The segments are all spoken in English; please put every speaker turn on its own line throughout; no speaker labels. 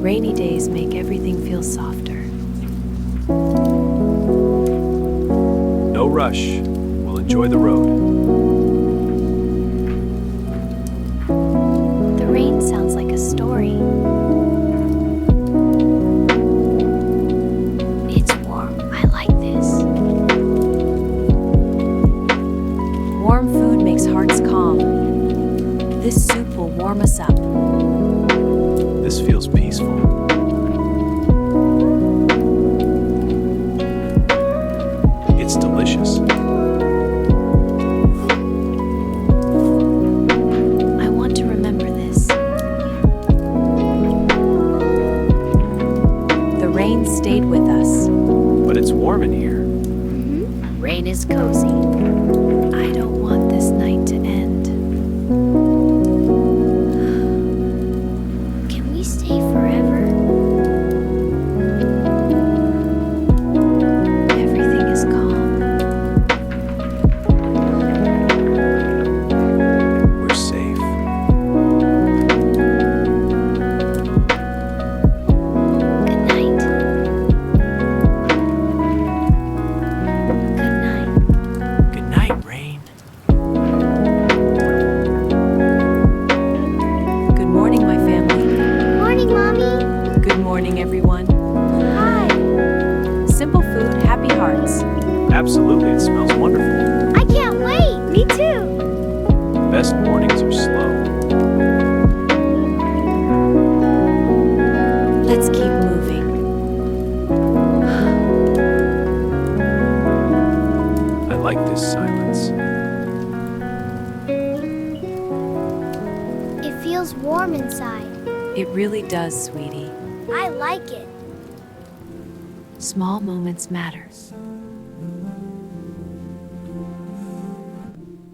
Rainy days make everything feel softer.
No rush. We'll enjoy the road.
The rain sounds like a story. It's warm. I like this. Warm food makes hearts calm. This soup will warm us up.
This feels peaceful. It's delicious.
I want to remember this. The rain stayed with us.
But it's warm in here.
Rain is cozy. I don't want this night to end. Can we stay forever? Everything is calm.
We're safe.
Good night. Good night.
Good night, rain.
Good morning, my family.
Morning, Mommy.
Good morning, everyone.
Hi.
Simple food, happy hearts.
Absolutely, it smells wonderful.
I can't wait. Me too.
Best mornings are slow.
Let's keep moving.
I like this silence.
It feels warm inside.
It really does, sweetie.
I like it.
Small moments matter.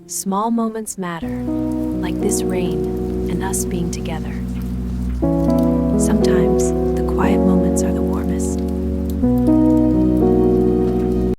Small moments matter, like this rain and us being together.